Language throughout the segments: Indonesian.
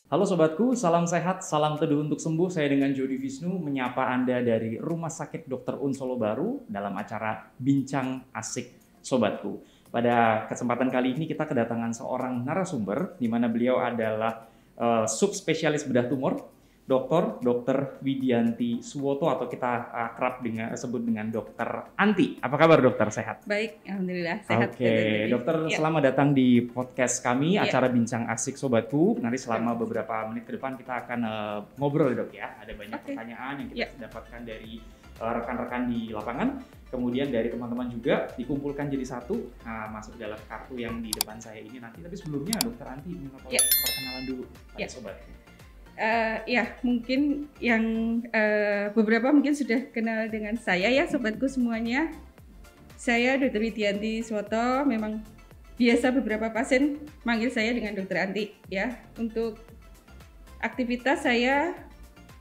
Halo sobatku, salam sehat, salam teduh untuk sembuh. Saya dengan Jody Visnu menyapa Anda dari Rumah Sakit Dr. Un Solo Baru dalam acara Bincang Asik Sobatku. Pada kesempatan kali ini kita kedatangan seorang narasumber di mana beliau adalah subspesialis bedah tumor, Dr. Widianti Suwoto atau kita akrab sebut dengan Dr. Anti. Apa kabar dokter? Sehat? Baik, alhamdulillah sehat. Oke, dokter ya. Selamat datang di podcast kami, Ya. acara Bincang Asik Sobatku. Nanti selama beberapa menit ke depan kita akan ngobrol dok ya. Ada banyak pertanyaan yang kita dapatkan dari rekan-rekan di lapangan. Kemudian dari teman-teman juga dikumpulkan jadi satu, masuk dalam kartu yang di depan saya ini nanti. Tapi sebelumnya dokter Anti minta perkenalan dulu pada sobatku. Mungkin yang beberapa mungkin sudah kenal dengan saya ya sobatku semuanya. Saya Dr. Widianti Suwoto, memang biasa beberapa pasien manggil saya dengan Dr. Anti ya. Untuk aktivitas saya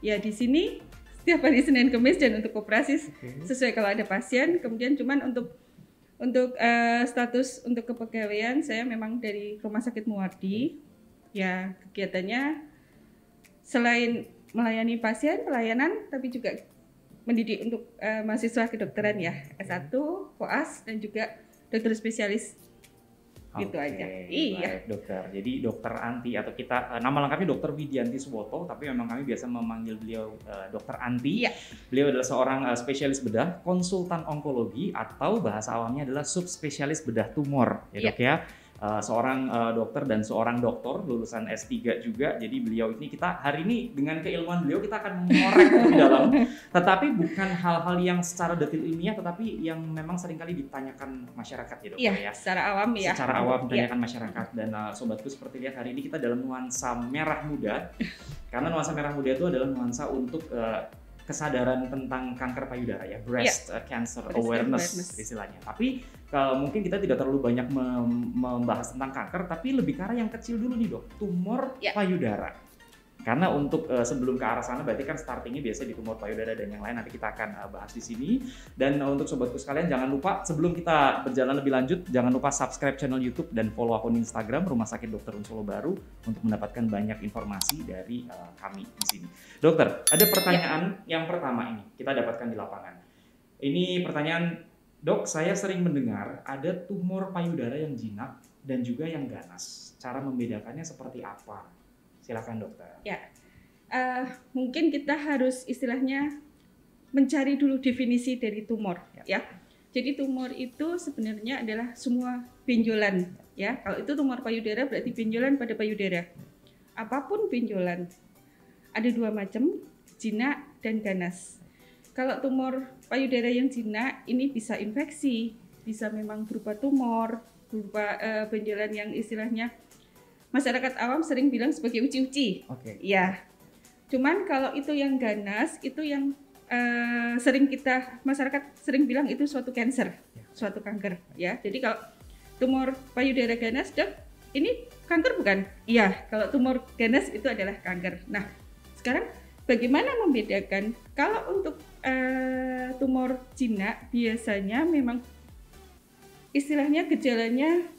ya di sini setiap hari Senin Kamis dan untuk operasi sesuai kalau ada pasien. Kemudian cuman untuk status untuk kepegawaian saya memang dari Rumah Sakit Muwardi. Ya, kegiatannya selain melayani pasien, pelayanan, tapi juga mendidik untuk mahasiswa kedokteran ya, S1, koas, dan juga dokter spesialis. Gitu aja. Iya. Baik, dokter. Jadi dokter Anti atau kita nama lengkapnya Dr. Widianti Suwoto, tapi memang kami biasa memanggil beliau Dokter Anti. Iya. Beliau adalah seorang spesialis bedah, konsultan onkologi atau bahasa awamnya adalah subspesialis bedah tumor, ya dok ya. Seorang dokter dan seorang doktor lulusan S3 juga. Jadi beliau ini kita hari ini dengan keilmuan beliau kita akan mengorek lebih dalam, tetapi bukan hal-hal yang secara detail ilmiah, tetapi yang memang seringkali ditanyakan masyarakat ya dokter ya. Secara awam ya. Secara awam ditanyakan masyarakat dan sobatku seperti lihat hari ini kita dalam nuansa merah muda. Karena nuansa merah muda itu adalah nuansa untuk kesadaran tentang kanker payudara ya, breast cancer awareness istilahnya. Tapi mungkin kita tidak terlalu banyak membahas tentang kanker, tapi lebih ke arah yang kecil dulu nih dok, tumor payudara. Karena untuk sebelum ke arah sana berarti kan startingnya biasanya di tumor payudara dan yang lain nanti kita akan bahas di sini. Dan untuk sobatku sekalian jangan lupa sebelum kita berjalan lebih lanjut jangan lupa subscribe channel YouTube dan follow akun Instagram Rumah Sakit Dr. Un Solo Baru untuk mendapatkan banyak informasi dari kami di sini. Dokter, ada pertanyaan yang pertama ini kita dapatkan di lapangan. Ini pertanyaan, dok, saya sering mendengar ada tumor payudara yang jinak dan juga yang ganas. Cara membedakannya seperti apa? Silakan dokter. Ya, mungkin kita harus istilahnya mencari dulu definisi dari tumor ya. Jadi tumor itu sebenarnya adalah semua benjolan ya. Kalau itu tumor payudara berarti benjolan pada payudara. Apapun benjolan, ada dua macam, jinak dan ganas. Kalau tumor payudara yang jinak ini bisa infeksi, bisa memang berupa tumor, berupa benjolan yang istilahnya masyarakat awam sering bilang sebagai uci-uci. Ya. Cuman kalau itu yang ganas, itu yang masyarakat sering bilang itu suatu cancer, suatu kanker. Ya. Jadi kalau tumor payudara ganas, dok, ini kanker bukan? Iya. Kalau tumor ganas itu adalah kanker. Nah, sekarang bagaimana membedakan? Kalau untuk tumor jinak biasanya memang istilahnya gejalanya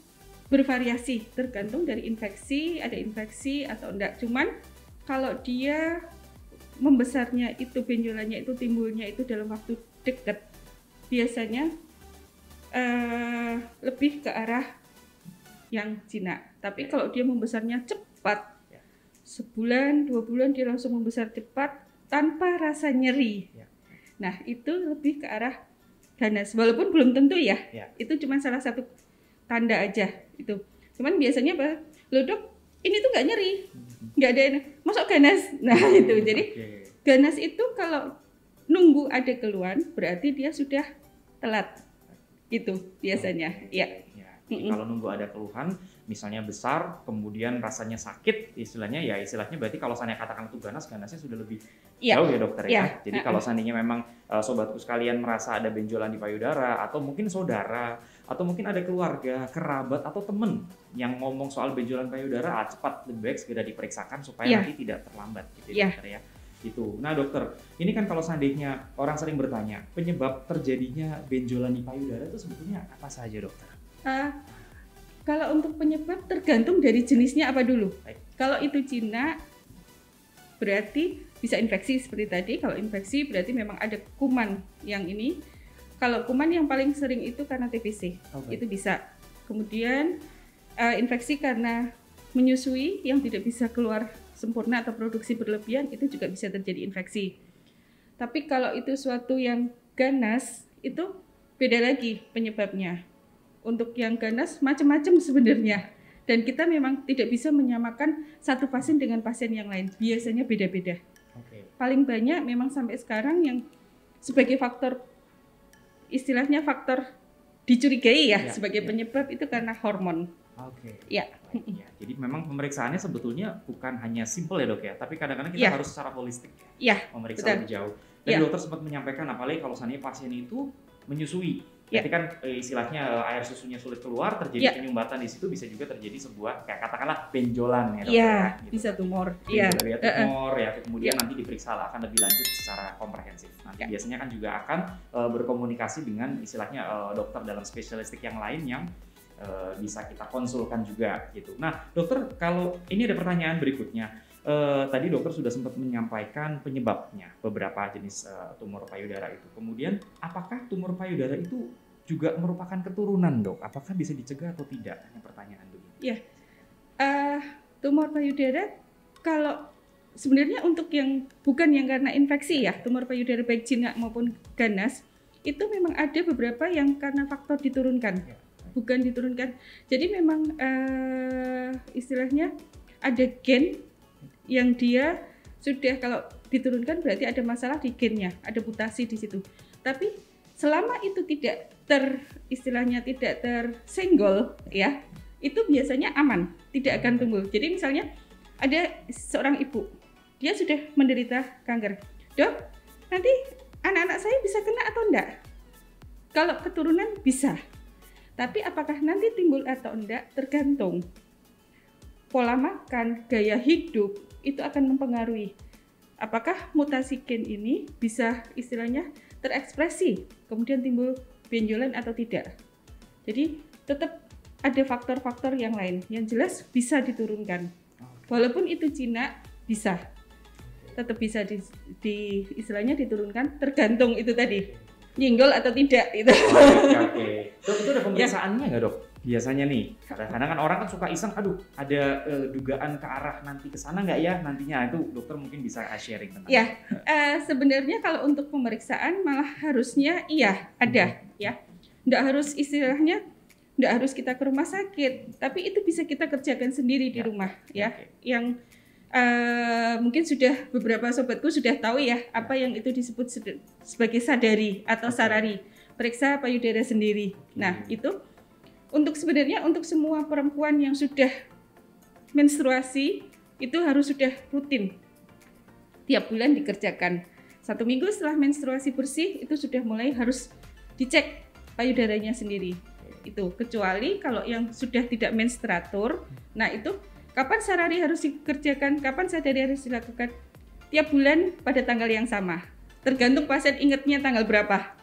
bervariasi tergantung dari infeksi, ada infeksi atau enggak. Cuman kalau dia membesarnya itu, benjolannya itu timbulnya itu dalam waktu dekat, biasanya lebih ke arah yang jinak. Tapi kalau dia membesarnya cepat, sebulan, 2 bulan dia langsung membesar cepat tanpa rasa nyeri. Nah itu lebih ke arah ganas, walaupun belum tentu ya. Itu cuma salah satu tanda aja itu. Cuman biasanya apa? Loh dok, ini tuh nggak nyeri, nggak ada, masuk ganas. Nah itu, jadi ganas itu kalau nunggu ada keluhan berarti dia sudah telat. Itu biasanya. Kalau nunggu ada keluhan, misalnya besar, kemudian rasanya sakit, istilahnya berarti kalau saya katakan itu ganas, ganasnya sudah lebih jauh ya dokter ya. Jadi kalau seandainya memang sobatku sekalian merasa ada benjolan di payudara, atau mungkin saudara, atau mungkin ada keluarga, kerabat, atau teman yang ngomong soal benjolan payudara, cepat lebih baik segera diperiksakan supaya nanti tidak terlambat gitu ya dokter ya. Gitu. Nah dokter, ini kan kalau seandainya orang sering bertanya, penyebab terjadinya benjolan di payudara itu sebetulnya apa saja dokter? Kalau untuk penyebab tergantung dari jenisnya apa dulu. Kalau itu jinak, berarti bisa infeksi seperti tadi. Kalau infeksi berarti memang ada kuman yang ini. Kalau kuman yang paling sering itu karena TBC, itu bisa. Kemudian infeksi karena menyusui yang tidak bisa keluar sempurna atau produksi berlebihan, itu juga bisa terjadi infeksi. Tapi kalau itu suatu yang ganas, itu beda lagi penyebabnya. Untuk yang ganas macam-macam sebenarnya. Dan kita memang tidak bisa menyamakan satu pasien dengan pasien yang lain. Biasanya beda-beda. Paling banyak memang sampai sekarang yang sebagai faktor, istilahnya faktor dicurigai ya sebagai penyebab itu karena hormon. Ya. Jadi memang pemeriksaannya sebetulnya bukan hanya simple ya dok ya, tapi kadang-kadang kita harus secara holistik memeriksa lebih jauh. Dan dokter sempat menyampaikan apalagi kalau seandainya pasien itu menyusui. Jadi kan istilahnya air susunya sulit keluar, terjadi penyumbatan di situ, bisa juga terjadi sebuah kayak katakanlah benjolan ya dok. Gitu. Bisa tumor. Tumor kemudian nanti diperiksa akan lebih lanjut secara komprehensif. Nanti biasanya kan juga akan berkomunikasi dengan istilahnya dokter dalam spesialistik yang lain yang bisa kita konsulkan juga gitu. Nah dokter, kalau ini ada pertanyaan berikutnya. Tadi dokter sudah sempat menyampaikan penyebabnya beberapa jenis tumor payudara itu. Kemudian apakah tumor payudara itu juga merupakan keturunan dok? Apakah bisa dicegah atau tidak? Ini pertanyaan dulu. Tumor payudara kalau sebenarnya untuk yang bukan yang karena infeksi ya, tumor payudara baik jinak maupun ganas, itu memang ada beberapa yang karena faktor diturunkan, bukan diturunkan. Jadi memang istilahnya ada gen yang dia sudah, kalau diturunkan berarti ada masalah di gennya, ada mutasi di situ. Tapi selama itu tidak istilahnya tidak tersenggol ya, itu biasanya aman, tidak akan tumbuh. Jadi misalnya ada seorang ibu, dia sudah menderita kanker. Dok, nanti anak-anak saya bisa kena atau enggak? Kalau keturunan bisa. Tapi apakah nanti timbul atau enggak tergantung pola makan, gaya hidup, itu akan mempengaruhi apakah mutasi gen ini bisa istilahnya terekspresi, kemudian timbul benjolan atau tidak. Jadi tetap ada faktor-faktor yang lain, yang jelas bisa diturunkan. Walaupun itu jinak, bisa. Tetap bisa di istilahnya diturunkan, tergantung itu tadi, nyenggol atau tidak itu. Itu ada pemeriksaannya nggak dok? Biasanya nih, kadang-kadang kan orang kan suka iseng, aduh ada dugaan ke arah nanti ke sana nggak ya nantinya, itu dokter mungkin bisa sharing tentang itu. Sebenarnya kalau untuk pemeriksaan malah harusnya ada ya, nggak harus istilahnya, nggak harus kita ke rumah sakit, tapi itu bisa kita kerjakan sendiri di rumah yang mungkin sudah beberapa sobatku sudah tahu ya apa yang itu disebut sebagai sadari atau sarari, periksa payudara sendiri. Nah itu untuk sebenarnya untuk semua perempuan yang sudah menstruasi itu harus sudah rutin tiap bulan dikerjakan. 1 minggu setelah menstruasi bersih itu sudah mulai harus dicek payudaranya sendiri. Itu kecuali kalau yang sudah tidak menstruator, nah itu kapan sarari harus dikerjakan, kapan sadari harus dilakukan? Tiap bulan pada tanggal yang sama. Tergantung pasien ingatnya tanggal berapa.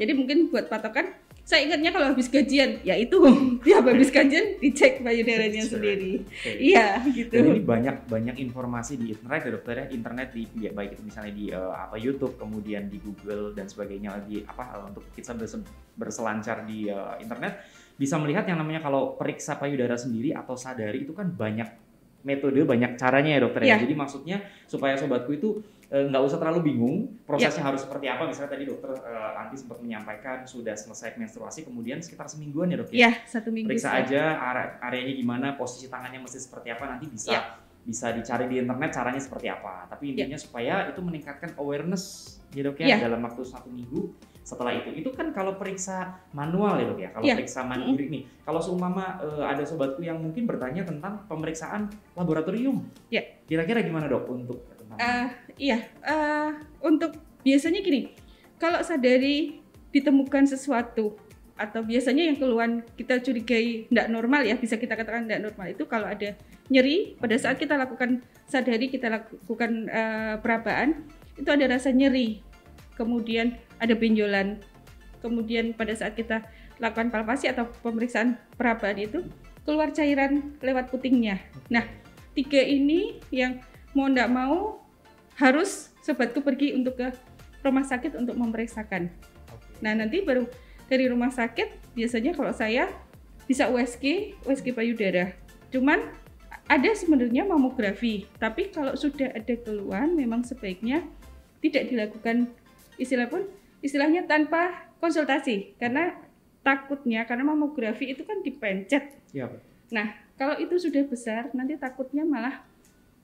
Jadi mungkin buat patokan, saya ingatnya kalau habis gajian, ya itu tiap habis gajian dicek payudaranya sendiri. Iya, gitu. Dan ini banyak informasi di internet ya dokter ya, internet baik itu misalnya di YouTube, kemudian di Google dan sebagainya, lagi untuk kita berselancar di internet bisa melihat yang namanya kalau periksa payudara sendiri atau sadari itu kan banyak metode, banyak caranya ya dokter ya. Jadi maksudnya supaya sobatku itu nggak usah terlalu bingung prosesnya harus seperti apa. Misalnya tadi dokter Anti sempat menyampaikan sudah selesai menstruasi kemudian sekitar semingguan ya dok ya. 1 minggu. Periksa aja areanya gimana, posisi tangannya mesti seperti apa, nanti bisa dicari di internet caranya seperti apa. Tapi intinya supaya itu meningkatkan awareness ya dok ya dalam waktu 1 minggu. Setelah itu kan kalau periksa manual ya dok ya, kalau periksa mandiri nih, kalau seumpama ada sobatku yang mungkin bertanya tentang pemeriksaan laboratorium, kira-kira gimana dok untuk untuk biasanya gini, kalau sadari ditemukan sesuatu atau biasanya yang keluhan kita curigai tidak normal ya, bisa kita katakan tidak normal itu kalau ada nyeri pada saat kita lakukan sadari, kita lakukan perabaan, itu ada rasa nyeri, kemudian ada benjolan, kemudian pada saat kita lakukan palpasi atau pemeriksaan perabaan itu keluar cairan lewat putingnya. Nah 3 ini yang mau tidak mau harus sobatku pergi untuk ke rumah sakit untuk memeriksakan. Nah, nanti baru dari rumah sakit biasanya kalau saya bisa USG payudara. Cuman ada sebenarnya mamografi, tapi kalau sudah ada keluhan memang sebaiknya tidak dilakukan istilahnya tanpa konsultasi, karena takutnya karena mamografi itu kan dipencet. Ya. Nah, kalau itu sudah besar nanti takutnya malah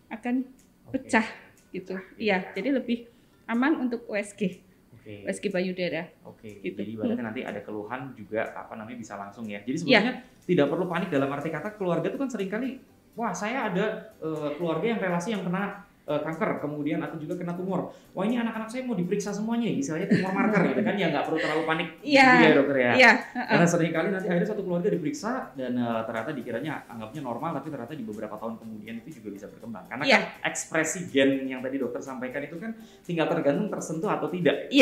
akan pecah gitu. Iya, jadi lebih aman untuk USG. USG payudara. Gitu. Jadi ibaratnya nanti ada keluhan juga bisa langsung ya. Jadi sebenarnya tidak perlu panik dalam arti kata keluarga itu kan seringkali wah saya ada keluarga yang relasi yang kena kanker, kemudian atau juga kena tumor. Wah ini anak-anak saya mau diperiksa semuanya, istilahnya tumor marker gitu kan, ya nggak perlu terlalu panik ya dokter ya. Karena seringkali nanti akhirnya satu keluarga diperiksa dan ternyata dikiranya anggapnya normal, tapi ternyata di beberapa tahun kemudian itu juga bisa berkembang. Karena kan ekspresi gen yang tadi dokter sampaikan itu kan tinggal tergantung tersentuh atau tidak.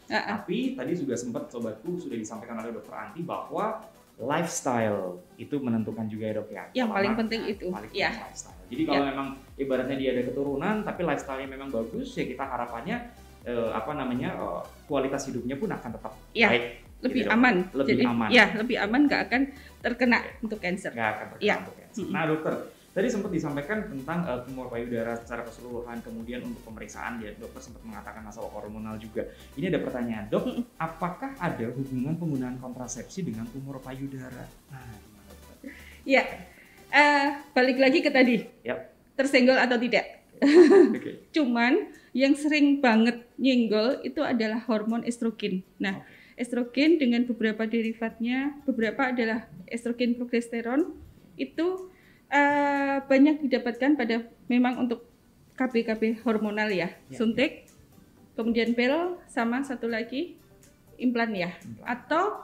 Tapi tadi juga sempat sobatku sudah disampaikan oleh dokter Anti bahwa lifestyle itu menentukan juga ya dok ya. Yang paling penting itu. Lifestyle. Jadi kalau memang ibaratnya dia ada keturunan tapi lifestyle-nya memang bagus ya kita harapannya kualitas hidupnya pun akan tetap baik. Lebih aman. Aman. Ya, lebih aman, nggak akan terkena untuk cancer. Nggak akan terkena untuk cancer. Nah dokter, tadi sempat disampaikan tentang tumor payudara secara keseluruhan, kemudian untuk pemeriksaan ya dokter sempat mengatakan masalah hormonal juga. Ini ada pertanyaan, dok, apakah ada hubungan penggunaan kontrasepsi dengan tumor payudara? Nah, gimana dokter? Ya, balik lagi ke tadi, tersenggol atau tidak. Cuman yang sering banget nyenggol itu adalah hormon estrogen. Nah, estrogen dengan beberapa derivatnya, beberapa adalah estrogen progesteron itu banyak didapatkan pada memang untuk KB hormonal ya, suntik, kemudian pil, sama satu lagi implan ya, atau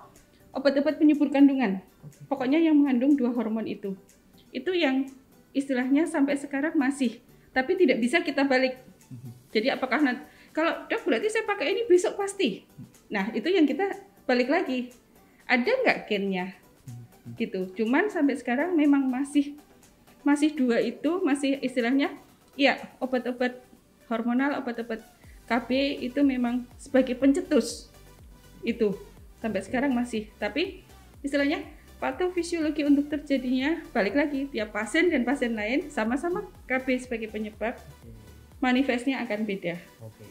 obat-obat penyubur kandungan. Pokoknya yang mengandung dua hormon itu yang istilahnya sampai sekarang masih, tapi tidak bisa kita balik. Jadi apakah kalau dok berarti saya pakai ini besok pasti. Nah itu yang kita balik lagi, ada nggak gennya gitu. Cuman sampai sekarang memang masih dua itu masih istilahnya ya obat-obat hormonal, obat-obat KB itu memang sebagai pencetus itu sampai sekarang masih. Tapi istilahnya patofisiologi untuk terjadinya balik lagi tiap pasien dan pasien lain sama-sama KB sebagai penyebab, manifestnya akan beda.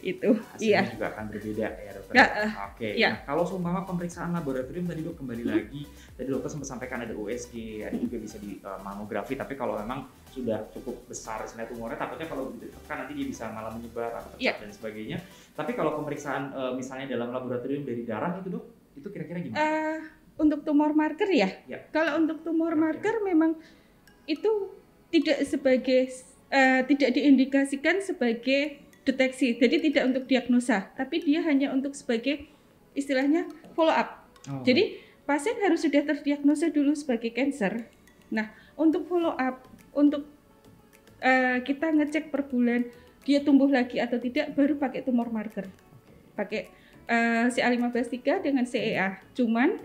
Itu hasilnya juga akan berbeda ya dokter. Nah, kalau seumpama pemeriksaan laboratorium tadi dok kembali lagi, tadi dokter sempat sampaikan ada USG, ada juga bisa di mamografi, tapi kalau memang sudah cukup besar misalnya tumornya, takutnya kalau ditekan nanti dia bisa malah menyebar atau pecah dan sebagainya. Tapi kalau pemeriksaan misalnya dalam laboratorium dari darah itu dok, itu kira-kira gimana? Untuk tumor marker ya. Kalau untuk tumor marker memang itu tidak diindikasikan sebagai deteksi, jadi tidak untuk diagnosa, tapi dia hanya untuk sebagai istilahnya follow up. Jadi pasien harus sudah terdiagnosa dulu sebagai cancer. Nah untuk follow up, untuk kita ngecek per bulan dia tumbuh lagi atau tidak, baru pakai tumor marker, pakai CA15-3 dengan CEA. Cuman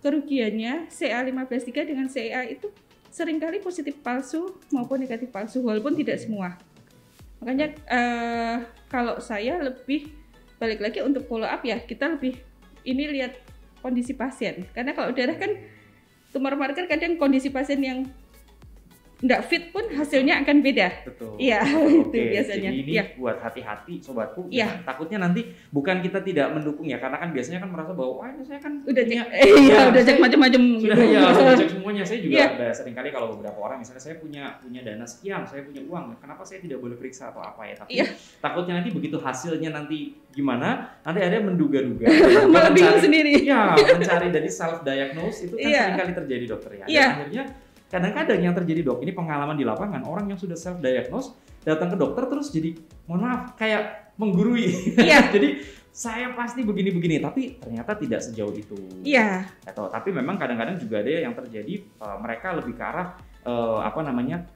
kerugiannya CA15-3 dengan CEA itu seringkali positif palsu maupun negatif palsu, walaupun tidak semua. Makanya kalau saya lebih balik lagi untuk follow up ya, kita lebih ini lihat kondisi pasien. Karena kalau darah kan tumor marker kadang kondisi pasien yang nggak fit pun hasilnya akan beda. Betul. Iya, itu biasanya. Jadi ini buat hati-hati sobatku. Takutnya nanti bukan kita tidak mendukung ya, karena kan biasanya kan merasa bahwa wah ini saya kan udah cek macam-macam. Sudah cek semuanya. Saya juga ada seringkali kalau beberapa orang misalnya saya punya dana sekian, saya punya uang, kenapa saya tidak boleh periksa atau apa ya? Tapi takutnya nanti begitu hasilnya nanti gimana? Nanti ada yang menduga-duga. Malah bingung sendiri. Iya, mencari dari self diagnose itu kan seringkali terjadi dokter ya. Dan akhirnya kadang-kadang yang terjadi dok, ini pengalaman di lapangan, orang yang sudah self diagnose datang ke dokter terus jadi mohon maaf kayak menggurui. Jadi saya pasti begini-begini, tapi ternyata tidak sejauh itu. Tapi memang kadang-kadang juga ada yang terjadi mereka lebih ke arah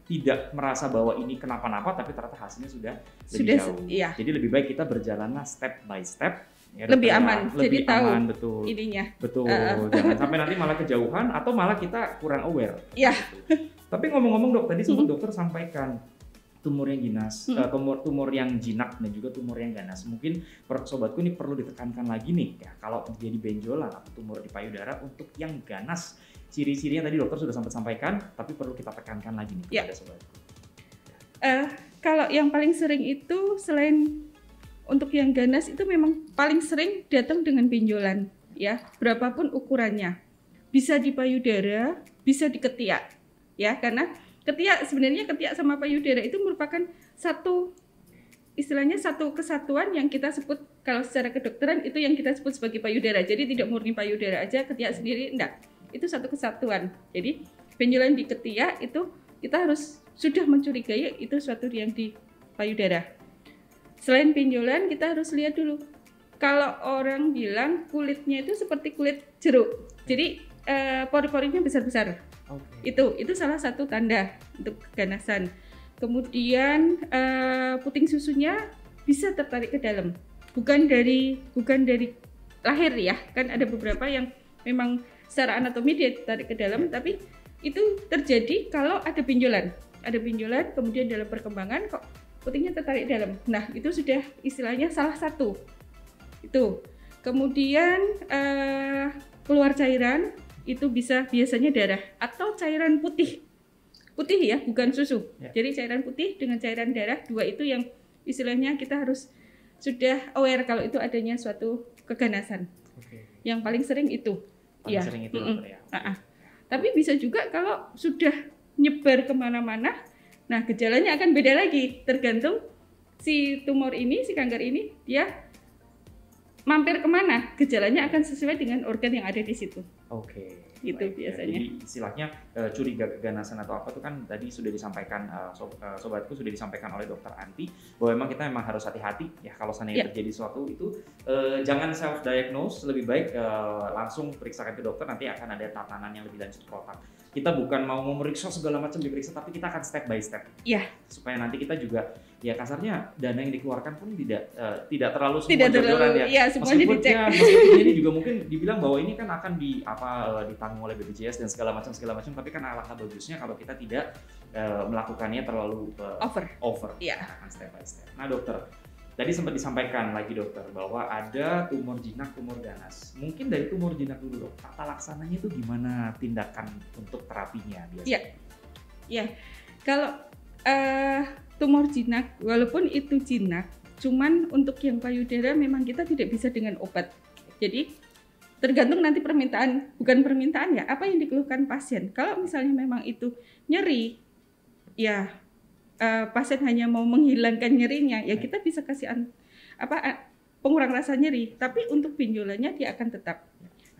tidak merasa bahwa ini kenapa-napa, tapi ternyata hasilnya sudah jauh. Jadi lebih baik kita berjalanlah step by step. Lebih aman, jadi tahu betul. Ininya. Betul, jangan sampai nanti malah kejauhan atau malah kita kurang aware. Tapi ngomong-ngomong dok, tadi sempat dokter sampaikan tumor yang tumor yang jinak dan juga tumor yang ganas. Mungkin sobatku ini perlu ditekankan lagi nih, ya, kalau terjadi benjolan atau tumor di payudara untuk yang ganas, ciri-cirinya tadi dokter sudah sempat sampaikan, tapi perlu kita tekankan lagi nih kepada sobatku. Kalau yang paling sering itu selain untuk yang ganas itu memang paling sering datang dengan benjolan, ya, berapapun ukurannya, bisa di payudara, bisa di ketiak, ya, karena sebenarnya ketiak sama payudara itu merupakan satu kesatuan yang kita sebut kalau secara kedokteran itu yang kita sebut sebagai payudara. Jadi tidak murni payudara aja, ketiak sendiri enggak. Itu satu kesatuan. Jadi benjolan di ketiak itu kita harus sudah mencurigai itu suatu yang di payudara. Selain benjolan kita harus lihat dulu. Kalau orang bilang kulitnya itu seperti kulit jeruk. Jadi pori-porinya besar-besar. Okay. Itu salah satu tanda untuk keganasan. Kemudian puting susunya bisa tertarik ke dalam, bukan dari lahir ya, kan ada beberapa yang memang secara anatomi dia tertarik ke dalam, tapi itu terjadi kalau ada benjolan kemudian dalam perkembangan kok putingnya tertarik dalam. Nah itu sudah istilahnya salah satu itu. Kemudian keluar cairan itu biasanya darah atau cairan putih ya, bukan susu. Jadi cairan putih dengan cairan darah, dua itu yang istilahnya kita harus sudah aware kalau itu adanya suatu keganasan. Yang paling sering itu. Sering itu ya. Tapi bisa juga kalau sudah nyebar kemana-mana, nah gejalanya akan beda lagi, tergantung si tumor ini, si kanker ini dia mampir kemana, gejalanya akan sesuai dengan organ yang ada di situ. Oke. Gitu biasanya. Jadi istilahnya curiga keganasan atau apa itu kan tadi sudah disampaikan sobatku sudah disampaikan oleh Dokter Anti bahwa kita memang harus hati-hati ya kalau seandainya terjadi sesuatu itu jangan self diagnose, lebih baik langsung periksakan ke dokter, nanti akan ada tatanan yang lebih lanjut protap. Kita bukan mau memeriksa segala macam diperiksa, tapi kita akan step by step. Iya. Supaya nanti kita juga ya kasarnya dana yang dikeluarkan pun tidak terlalu semua jor-joran ya. Iya, semuanya dicek. Meskipun ini juga mungkin dibilang bahwa ini kan akan ditanggung oleh BPJS dan segala macam, tapi kan alangkah bagusnya kalau kita tidak melakukannya terlalu over. Iya. Akan step by step. Nah, dokter, tadi sempat disampaikan lagi dokter bahwa ada tumor jinak, tumor ganas. Mungkin dari tumor jinak dulu dok, tata laksananya itu gimana tindakan untuk terapinya biasanya? Iya. Kalau tumor jinak, walaupun itu jinak, cuman untuk yang payudara memang kita tidak bisa dengan obat. Jadi tergantung nanti bukan permintaan ya, apa yang dikeluhkan pasien. Kalau misalnya memang itu nyeri, ya pasien hanya mau menghilangkan nyerinya, ya kita bisa kasih pengurang rasa nyeri. Tapi untuk benjolannya dia akan tetap.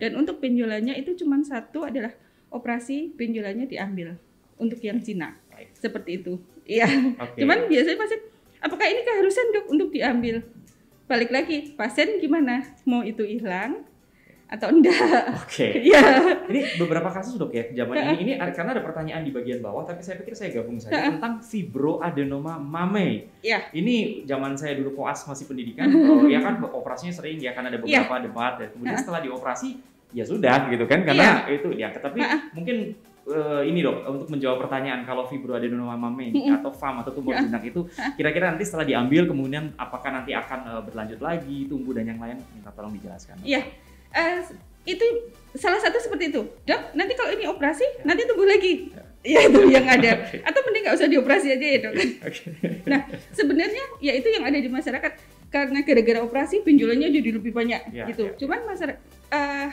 Dan untuk benjolannya itu cuma satu adalah operasi benjolannya diambil untuk yang jinak. Seperti itu. Iya. Okay. Cuman biasanya pasien, apakah ini keharusan dok untuk diambil? Balik lagi, pasien gimana? Mau itu hilang atau enggak? Oke. Iya. Ini beberapa kasus dok ya zaman ini karena ada pertanyaan di bagian bawah, tapi saya pikir saya gabung saja tentang fibroadenoma mame. Iya. Ini zaman saya dulu koas masih pendidikan, ya kan operasinya sering ya kan ada beberapa debat dan kemudian setelah dioperasi ya sudah gitu kan karena itu ya. Tapi mungkin ini dok, untuk menjawab pertanyaan kalau fibroadenoma mame atau FAM atau tumor jinak itu kira-kira nanti setelah diambil kemudian apakah nanti akan berlanjut lagi tumbuh dan yang lain, minta tolong dijelaskan. Iya, itu salah satu seperti itu dok, nanti kalau ini operasi nanti tumbuh lagi ya itu yang ada atau mending nggak usah dioperasi aja ya dok. Nah sebenarnya ya itu yang ada di masyarakat karena gara-gara operasi benjolannya jadi lebih banyak gitu. Cuman masyarakat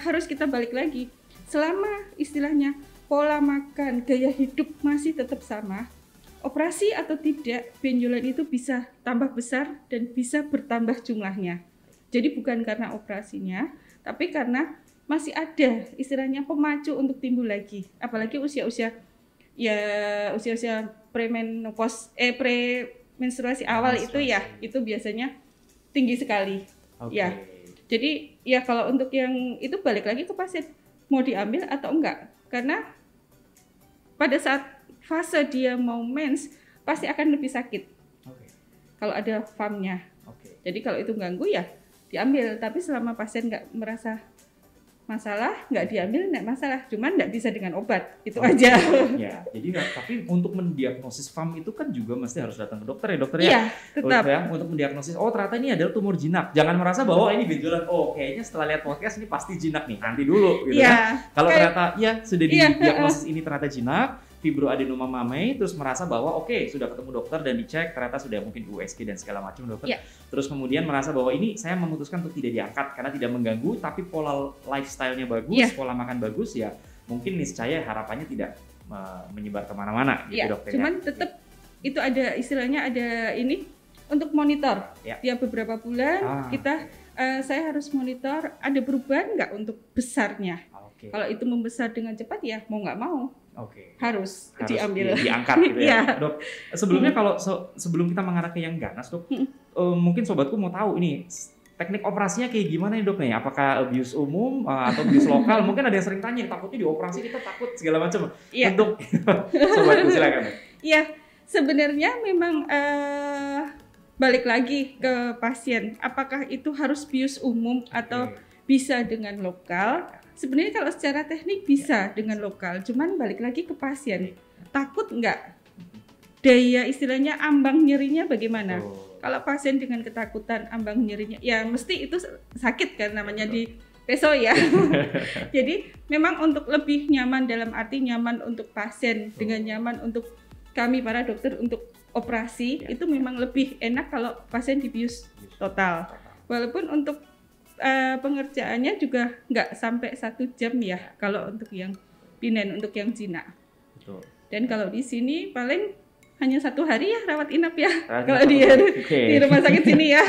harus kita balik lagi, selama istilahnya pola makan, gaya hidup masih tetap sama, operasi atau tidak, benjolan itu bisa tambah besar dan bisa bertambah jumlahnya. Jadi bukan karena operasinya, tapi karena masih ada istilahnya pemacu untuk timbul lagi. Apalagi usia-usia premenstruasi awal itu ya, itu biasanya tinggi sekali. Ya. Jadi ya kalau untuk yang itu balik lagi ke pasien, mau diambil atau enggak. Karena pada saat fase dia mau mens pasti akan lebih sakit kalau ada FAM-nya. Jadi kalau itu ganggu ya diambil, tapi selama pasien nggak merasa masalah, nggak diambil nggak masalah, cuman nggak bisa dengan obat, itu aja. Ya, jadi tapi untuk mendiagnosis FAM itu kan juga mesti harus datang ke dokter ya dokter ya? Iya, tetap. Ya, untuk mendiagnosis, oh ternyata ini adalah tumor jinak. Jangan merasa bahwa ini benjolan, oh kayaknya setelah lihat podcast ini pasti jinak nih, nanti dulu gitu kan. Kalau ternyata ya sudah didiagnosis ini ternyata jinak, fibroadenoma mamae, terus merasa bahwa oke, sudah ketemu dokter dan dicek ternyata sudah mungkin USG dan segala macam dokter. Terus kemudian merasa bahwa ini saya memutuskan untuk tidak diangkat karena tidak mengganggu, tapi pola lifestyle-nya bagus, pola makan bagus, ya mungkin niscaya harapannya tidak menyebar kemana-mana gitu dokter. Cuman tetap itu ada istilahnya ada ini untuk monitor tiap beberapa bulan saya harus monitor ada perubahan nggak untuk besarnya. Kalau itu membesar dengan cepat ya mau nggak mau. Harus diambil, diangkat gitu ya. Dok, sebelumnya kalau sebelum kita mengarah ke yang ganas dok, mungkin sobatku mau tahu ini teknik operasinya kayak gimana nih dok nih? Apakah bius umum atau bius lokal? Mungkin ada yang sering tanya, takutnya di operasi kita takut segala macam. Untuk sobatku silakan. Iya, sebenarnya memang balik lagi ke pasien, apakah itu harus bius umum atau bisa dengan lokal? Sebenarnya kalau secara teknik bisa dengan lokal, cuman balik lagi ke pasien. Takut nggak? Daya istilahnya ambang nyerinya bagaimana? Kalau pasien dengan ketakutan ambang nyerinya, ya mesti itu sakit kan namanya di peso ya. Jadi memang untuk lebih nyaman dalam arti nyaman untuk pasien dengan nyaman untuk kami para dokter untuk operasi itu memang lebih enak kalau pasien dibius total. Walaupun untuk pengerjaannya juga nggak sampai 1 jam ya kalau untuk yang pinen, untuk yang jinak. Dan kalau di sini paling hanya 1 hari ya rawat inap ya kalau di rumah sakit sini ya.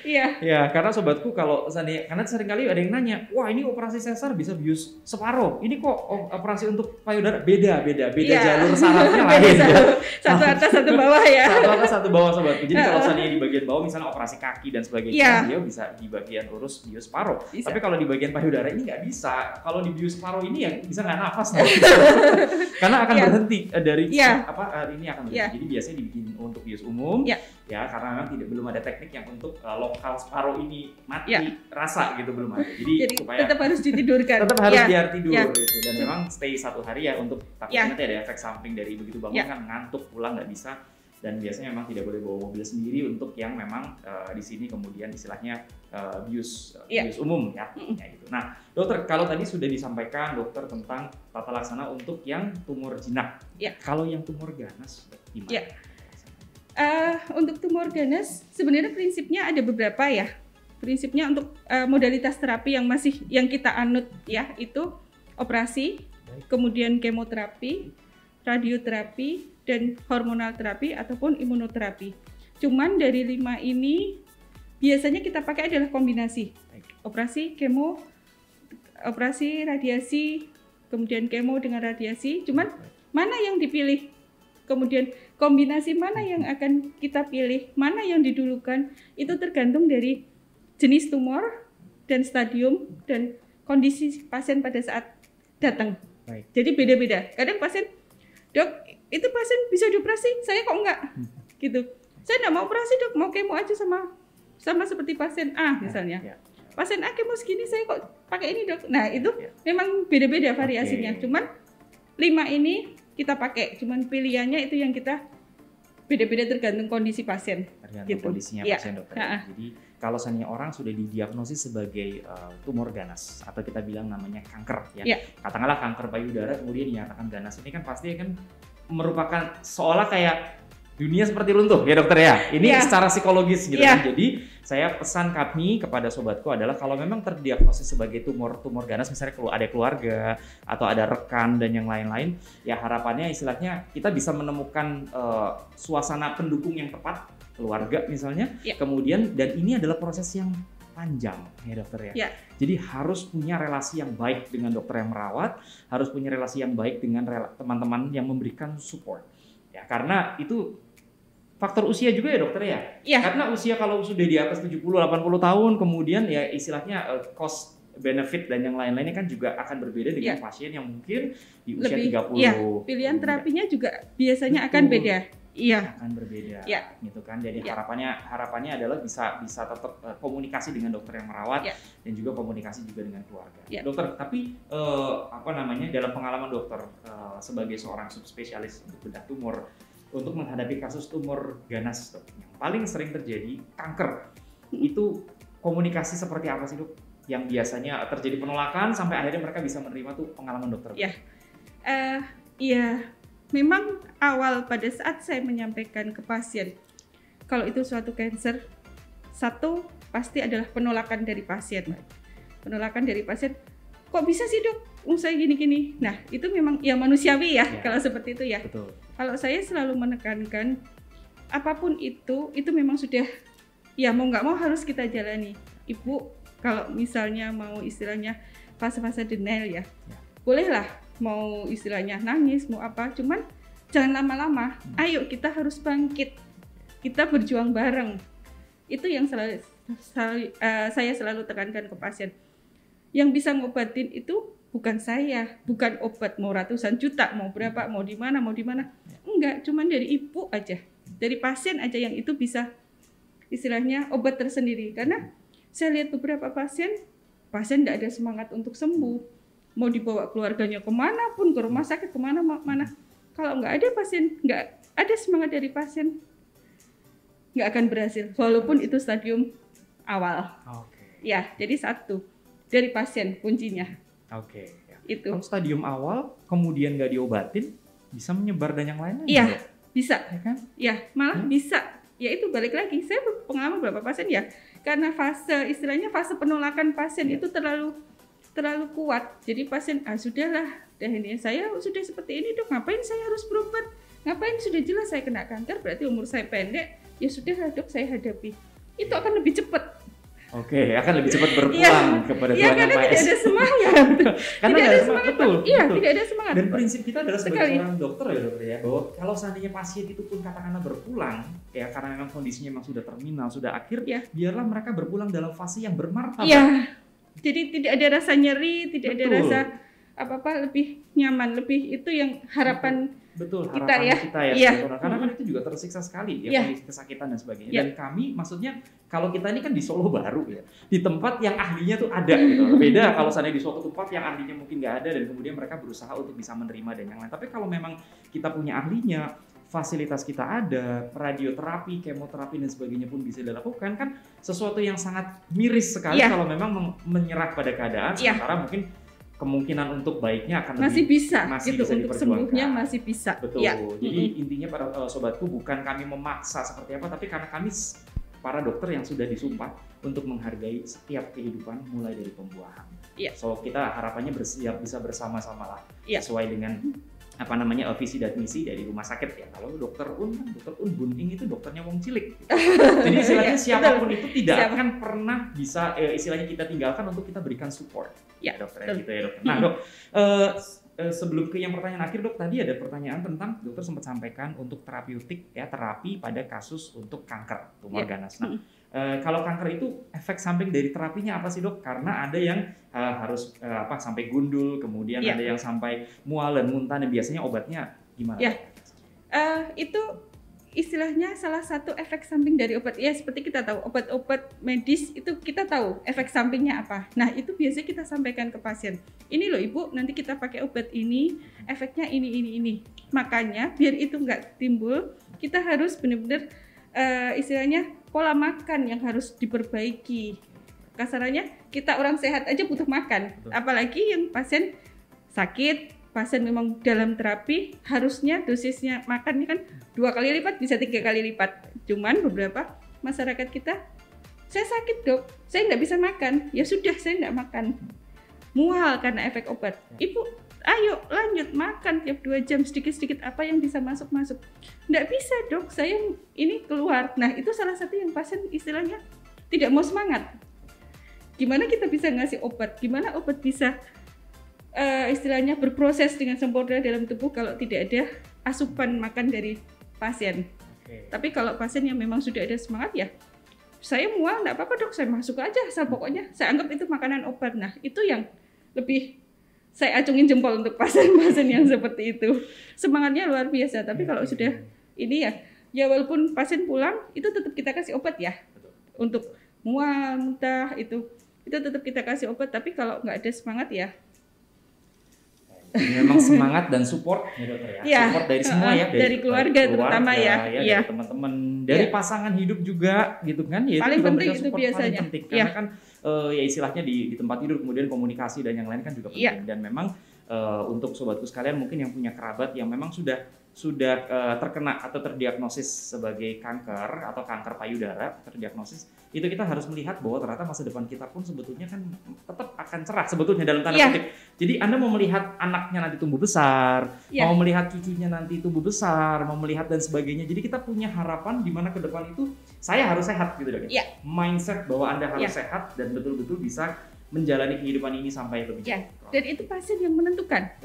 Iya. Ya karena sobatku kalau karena seringkali ada yang nanya, wah ini operasi sesar bisa bius separuh, ini kok operasi untuk payudara beda jalur sarafnya lain. Satu atas satu bawah ya. Satu atas satu bawah sobatku. Jadi kalau misalnya di bagian bawah misalnya operasi kaki dan sebagainya, dia bisa di bagian urus bius separuh. Tapi kalau di bagian payudara ini nggak bisa. Kalau di bius separuh ini ya bisa nggak nafas karena akan berhenti dari ini akan berhenti. Jadi biasanya dibikin untuk bius umum ya karena memang belum ada teknik yang untuk lokal separuh ini mati rasa gitu, belum ada. Jadi supaya tetap harus ditidurkan. Tetap harus biar tidur gitu. Dan memang stay 1 hari ya untuk takutnya nanti ada efek samping dari begitu bangun kan ngantuk, pulang nggak bisa. Dan biasanya memang tidak boleh bawa mobil sendiri untuk yang memang di sini kemudian istilahnya bius umum ya gitu. Nah dokter, kalau tadi sudah disampaikan dokter tentang tata laksana untuk yang tumor jinak, kalau yang tumor ganas gimana? Untuk tumor ganas sebenarnya prinsipnya ada beberapa ya. Prinsipnya untuk modalitas terapi yang kita anut ya itu operasi, kemudian kemoterapi, radioterapi, dan hormonal terapi ataupun imunoterapi. Cuman dari 5 ini biasanya kita pakai adalah kombinasi. Operasi, kemo, operasi, radiasi, kemudian kemo dengan radiasi. Cuman mana yang dipilih? Kemudian kombinasi mana yang akan kita pilih? Mana yang didulukan? Itu tergantung dari jenis tumor dan stadium dan kondisi pasien pada saat datang. Jadi beda-beda. Kadang pasien, dok, itu pasien bisa dioperasi, saya kok enggak? Gitu. Saya enggak mau operasi dok, mau kemo aja sama seperti pasien A misalnya. Pasien A kemo segini, saya kok pakai ini dok. Nah itu memang beda-beda variasinya. Cuman 5 ini kita pakai, cuman pilihannya itu yang kita beda-beda tergantung kondisi pasien. Tergantung kondisinya pasien dokter. Jadi kalau misalnya orang sudah didiagnosis sebagai tumor ganas atau kita bilang namanya kanker ya, katakanlah kanker payudara kemudian dinyatakan ganas, ini kan pasti kan merupakan seolah kayak dunia seperti runtuh ya dokter ya. Ini secara psikologis gitu kan. Jadi saya pesan kami kepada sobatku adalah kalau memang terdiagnosis sebagai tumor ganas, misalnya kalau ada keluarga atau ada rekan dan yang lain-lain, ya harapannya istilahnya kita bisa menemukan suasana pendukung yang tepat, keluarga misalnya. Kemudian dan ini adalah proses yang panjang ya dokter ya. Jadi harus punya relasi yang baik dengan dokter yang merawat, harus punya relasi yang baik dengan teman-teman yang memberikan support. Ya karena itu faktor usia juga ya dokter ya. Karena usia kalau sudah di atas 70-80 tahun kemudian ya istilahnya cost benefit dan yang lain-lainnya kan juga akan berbeda dengan pasien yang mungkin di usia 30. Pilihan terapinya juga biasanya akan beda. Iya. akan berbeda, Iya. gitu kan. Jadi Iya. harapannya adalah bisa tetap komunikasi dengan dokter yang merawat Iya. dan juga komunikasi juga dengan keluarga. Iya. Dokter, tapi dalam pengalaman dokter sebagai seorang subspesialis untuk bedah tumor, untuk menghadapi kasus tumor ganas, dok, yang paling sering terjadi kanker, itu komunikasi seperti apa sih, dok? Yang biasanya terjadi penolakan sampai akhirnya mereka bisa menerima tuh pengalaman dokter. Iya. Iya, memang awal pada saat saya menyampaikan ke pasien kalau itu suatu cancer, satu pasti adalah penolakan dari pasien. Penolakan dari pasien, kok bisa sih dok? Saya gini-gini. Nah itu memang ya manusiawi ya, kalau seperti itu ya. Betul. Kalau saya selalu menekankan apapun itu memang sudah ya mau nggak mau harus kita jalani. Ibu kalau misalnya mau istilahnya fase-fase denial ya. Bolehlah mau istilahnya nangis, mau apa, cuman jangan lama-lama. Ayo kita harus bangkit, kita berjuang bareng. Itu yang saya selalu tekankan ke pasien. Yang bisa ngobatin itu bukan saya, bukan obat mau ratusan juta, mau berapa, mau di mana, enggak, cuman dari ibu aja, dari pasien aja yang itu bisa istilahnya obat tersendiri. Karena saya lihat beberapa pasien tidak ada semangat untuk sembuh. Mau dibawa keluarganya kemana pun, ke rumah sakit kemana-mana, kalau nggak ada pasien, nggak ada semangat dari pasien, nggak akan berhasil walaupun itu stadium awal. Ya, jadi satu dari pasien kuncinya. Itu. Kalau stadium awal kemudian nggak diobatin, bisa menyebar dan yang lain. Iya, bisa. Ya kan? Ya, malah bisa. Ya itu balik lagi. Saya pengalaman beberapa pasien ya, karena fase penolakan pasien itu terlalu kuat. Jadi pasien sudahlah, ini saya sudah seperti ini dok, ngapain saya harus berobat? Ngapain, sudah jelas saya kena kanker, berarti umur saya pendek. Ya sudahlah dok, saya hadapi. Itu akan lebih cepat. Akan lebih cepat berpulang kepada Tuhan Yang Maha Esa. Karena tidak ada semangat. Karena tidak ada semangat, betul. Tidak ada semangat. Dan prinsip kita adalah sebagai seorang dokter ya dokter ya, bahwa kalau seandainya pasien itu pun katakanlah berpulang, ya karena memang kondisinya memang sudah terminal, sudah akhir, biarlah mereka berpulang dalam fase yang bermartabat. Iya. Jadi tidak ada rasa nyeri, tidak ada rasa apa-apa, lebih nyaman, lebih itu yang harapan kita ya. Karena kan itu juga tersiksa sekali ya, kondisi kesakitan dan sebagainya. Dan kami maksudnya kalau kita ini kan di Solo baru ya, di tempat yang ahlinya tuh ada gitu. Beda kalau seandainya di suatu tempat yang ahlinya mungkin nggak ada dan kemudian mereka berusaha untuk bisa menerima dan yang lain. Tapi kalau memang kita punya ahlinya, fasilitas kita ada, radioterapi, kemoterapi dan sebagainya pun bisa dilakukan, kan sesuatu yang sangat miris sekali kalau memang menyerah pada keadaan. Sementara mungkin kemungkinan untuk baiknya akan masih bisa gitu, untuk sembuhnya masih bisa. Betul. Jadi intinya para sobatku, bukan kami memaksa seperti apa, tapi karena kami para dokter yang sudah disumpah untuk menghargai setiap kehidupan mulai dari pembuahan. So kita harapannya bisa bersama-sama lah sesuai dengan visi dan misi dari rumah sakit ya. Kalau dokter Un Bunting itu dokternya wong cilik. Jadi istilahnya siapapun itu tidak akan pernah bisa istilahnya kita tinggalkan untuk kita berikan support. Ya dokter gitu ya dokter. Nah dok, sebelum ke yang pertanyaan akhir dok, tadi ada pertanyaan tentang dokter sempat sampaikan untuk terapeutik ya, terapi pada kasus untuk kanker tumor ganas. Nah kalau kanker itu efek samping dari terapinya apa sih dok? Karena ada yang harus sampai gundul, kemudian ada yang sampai mual dan muntah, dan biasanya obatnya gimana? Itu istilahnya salah satu efek samping dari obat. Ya seperti kita tahu obat-obat medis itu kita tahu efek sampingnya apa. Nah itu biasanya kita sampaikan ke pasien. Ini loh ibu, nanti kita pakai obat ini, efeknya ini. Makanya biar itu nggak timbul, kita harus benar-benar istilahnya pola makan yang harus diperbaiki. Kasarannya kita orang sehat aja butuh makan. Betul. Apalagi yang pasien sakit, pasien memang dalam terapi, harusnya dosisnya makannya kan 2 kali lipat, bisa 3 kali lipat. Cuman beberapa masyarakat kita, saya sakit dok, saya nggak bisa makan. Ya sudah, saya nggak makan. Mual karena efek obat. Ibu, ayo lanjut makan tiap 2 jam sedikit-sedikit, apa yang bisa masuk. Nggak bisa dok, saya ini keluar. Nah itu salah satu yang pasien istilahnya tidak mau semangat. Gimana kita bisa ngasih obat? Gimana obat bisa istilahnya berproses dengan sempurna dalam tubuh kalau tidak ada asupan makan dari pasien. Tapi kalau pasien yang memang sudah ada semangat ya, saya mual nggak apa-apa dok, saya masuk aja, pokoknya saya anggap itu makanan obat. Nah itu yang lebih saya acungin jempol untuk pasien-pasien yang seperti itu. Semangatnya luar biasa, tapi kalau sudah ini ya walaupun pasien pulang itu tetap kita kasih obat ya. Betul. Untuk mual, muntah itu tetap kita kasih obat. Tapi kalau nggak ada semangat ya. Memang semangat dan support ya dokter ya. Ya, Support dari semua ya, dari keluarga terutama ya. Dari teman-teman, dari pasangan hidup juga gitu kan. Ya, paling itu penting itu biasanya. Paling penting. Karena kan ya istilahnya di tempat tidur kemudian komunikasi dan yang lain kan juga penting. Dan memang untuk sobatku sekalian mungkin yang punya kerabat yang memang sudah terkena atau terdiagnosis sebagai kanker atau kanker payudara terdiagnosis, itu kita harus melihat bahwa ternyata masa depan kita pun sebetulnya kan tetap akan cerah sebetulnya dalam tanda kutip. Jadi Anda mau melihat anaknya nanti tumbuh besar, mau melihat cucunya nanti tumbuh besar, mau melihat dan sebagainya. Jadi kita punya harapan di mana ke depan itu saya harus sehat gitu dok. Mindset bahwa Anda harus sehat dan betul-betul bisa menjalani kehidupan ini sampai lebih jauh. Dan itu pasien yang menentukan,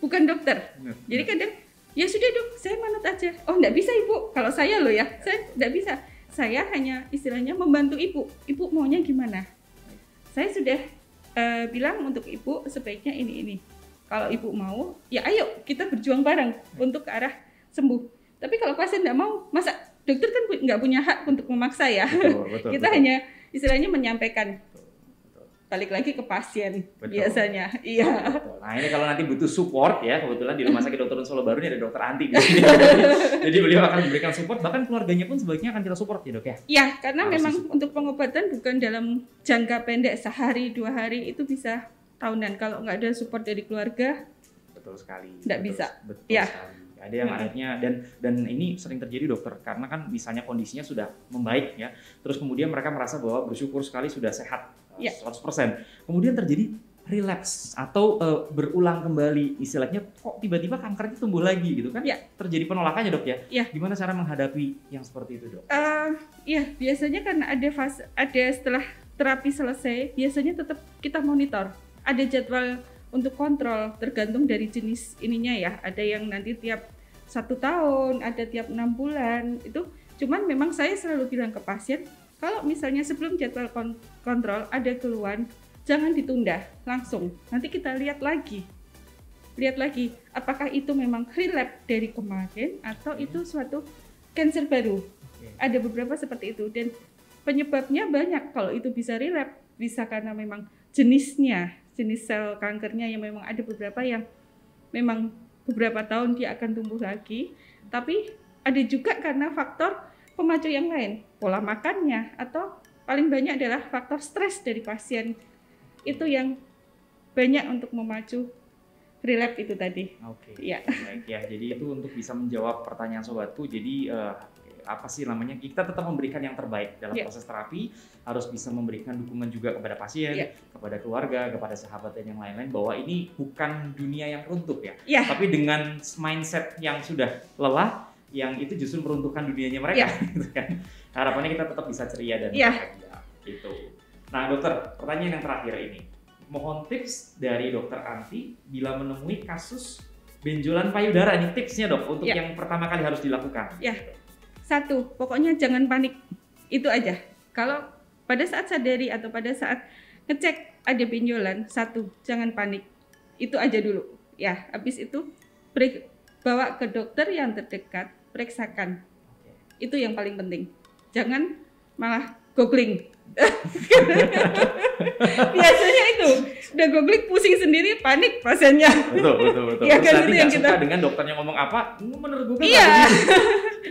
bukan dokter. Jadi kadang ya sudah dok, saya manut aja. Oh nggak bisa ibu, kalau saya loh ya, saya nggak bisa. Saya hanya istilahnya membantu ibu. Ibu maunya gimana? Saya sudah bilang untuk ibu sebaiknya ini. Kalau ibu mau, ya ayo kita berjuang bareng untuk ke arah sembuh. Tapi kalau pasien nggak mau, masa dokter kan nggak punya hak untuk memaksa ya. Betul, kita hanya istilahnya menyampaikan. Balik lagi ke pasien biasanya. Iya. Nah ini kalau nanti butuh support ya, kebetulan di Rumah Sakit Dr. Solo Baru ini ada Dokter Anti di sini. Jadi beliau akan memberikan support, bahkan keluarganya pun sebaiknya akan kita support ya dok ya. Iya, karena memang untuk pengobatan bukan dalam jangka pendek sehari 2 hari, itu bisa tahunan. Kalau nggak ada support dari keluarga, betul sekali. Nggak bisa. Betul sekali. Ada yang akhirnya dan ini sering terjadi dokter karena kan misalnya kondisinya sudah membaik ya, terus kemudian mereka merasa bahwa bersyukur sekali sudah sehat 100%. Kemudian terjadi relapse atau berulang kembali, istilahnya kok tiba-tiba kankernya tumbuh lagi gitu kan? Terjadi penolakannya dok ya? Gimana cara menghadapi yang seperti itu dok? Biasanya kan ada setelah terapi selesai, biasanya tetap kita monitor. Ada jadwal untuk kontrol tergantung dari jenis ininya ya. Ada yang nanti tiap 1 tahun, ada tiap 6 bulan itu. Cuman memang saya selalu bilang ke pasien, kalau misalnya sebelum jadwal kontrol ada keluhan, jangan ditunda, langsung. Nanti kita lihat lagi apakah itu memang relapse dari kemarin atau itu suatu kanker baru. Ada beberapa seperti itu dan penyebabnya banyak. Kalau itu bisa relapse, bisa karena memang jenis sel kankernya yang memang ada beberapa yang memang beberapa tahun dia akan tumbuh lagi. Tapi ada juga karena faktor pemacu yang lain, pola makannya, atau paling banyak adalah faktor stres dari pasien. Itu yang banyak untuk memacu relapse itu tadi. Baik ya. Jadi itu untuk bisa menjawab pertanyaan sobatku. Jadi apa sih namanya, kita tetap memberikan yang terbaik dalam proses terapi, harus bisa memberikan dukungan juga kepada pasien, kepada keluarga, kepada sahabat dan yang lain-lain, bahwa ini bukan dunia yang runtuh ya. Tapi dengan mindset yang sudah lelah, yang itu justru meruntuhkan dunianya mereka gitu kan. Harapannya kita tetap bisa ceria dan bahagia gitu. Nah dokter, pertanyaan yang terakhir ini, mohon tips dari Dokter Anti bila menemui kasus benjolan payudara. Ini tipsnya dok untuk yang pertama kali harus dilakukan. 1, pokoknya jangan panik, itu aja. Kalau pada saat sadari atau pada saat ngecek ada benjolan, 1, jangan panik, itu aja dulu ya. Habis itu bawa ke dokter yang terdekat, periksakan. Itu yang paling penting. Jangan malah googling. Biasanya itu udah googling pusing sendiri, panik pasiennya. Betul. Ya, terus kan nanti itu yang suka dengan dokternya ngomong apa, menurut Google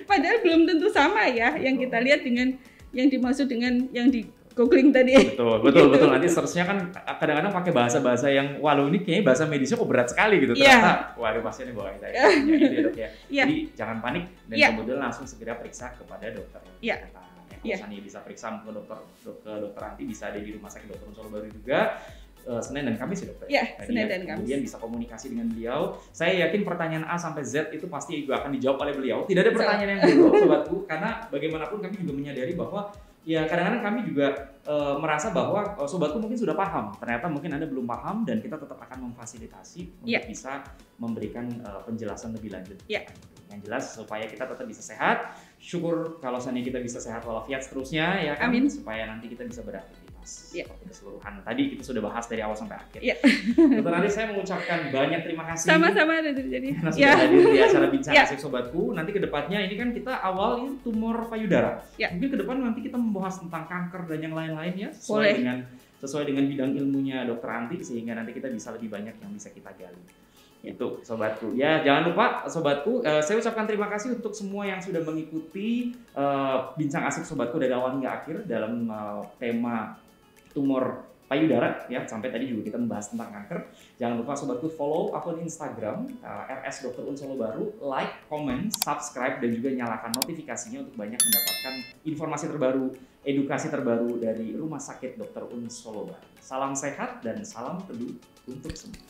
padahal belum tentu sama ya yang kita lihat dengan yang dimaksud dengan yang di googling tadi. Betul. Nanti search-nya kan kadang-kadang pakai bahasa-bahasa yang walau ini kayaknya bahasa medisnya kok berat sekali gitu. Ternyata waduh pasiennya bawa saya. Dok ya. Jadi jangan panik dan kemudian langsung segera periksa kepada dokter. Misalnya bisa periksa ke dokter Anti, bisa ada di Rumah Sakit Dr. Solo Baru juga. Senin dan Kamis ya dokter? Senin dan Kamis. Kemudian bisa komunikasi dengan beliau. Saya yakin pertanyaan A sampai Z itu pasti juga akan dijawab oleh beliau. Tidak ada pertanyaan yang buruk sobatku, karena bagaimanapun kami juga menyadari bahwa ya kadang-kadang kami juga merasa bahwa sobatku mungkin sudah paham. Ternyata mungkin Anda belum paham dan kita tetap akan memfasilitasi untuk bisa memberikan penjelasan lebih lanjut. Yang jelas supaya kita tetap bisa sehat. Syukur kalau seandainya kita bisa sehat walafiat seterusnya ya kan. Amin. Supaya nanti kita bisa beraktivitas. bahas Yeah. seperti keseluruhan. Tadi kita sudah bahas dari awal sampai akhir. Yeah. Dokter Andi, saya mengucapkan banyak terima kasih. Sama-sama Dokter jadi. Karena sudah hadir di acara Bincang Yeah. Asik Sobatku. Nanti kedepannya ini kan kita awal ini tumor payudara. Yeah. Mungkin ke depan nanti kita membahas tentang kanker dan yang lain-lain ya, Boleh. sesuai dengan bidang ilmunya Dokter Andi, sehingga nanti kita bisa lebih banyak yang bisa kita gali. Itu sobatku. Ya, jangan lupa sobatku, saya ucapkan terima kasih untuk semua yang sudah mengikuti Bincang Asik Sobatku dari awal hingga akhir dalam tema tumor payudara ya. Sampai tadi juga kita membahas tentang kanker. Jangan lupa sobatku follow akun Instagram RS Dr. Un Solo Baru, like, comment, subscribe dan juga nyalakan notifikasinya untuk banyak mendapatkan informasi terbaru, edukasi terbaru dari Rumah Sakit Dr. Un Solo Baru. Salam sehat dan salam teduh untuk semua.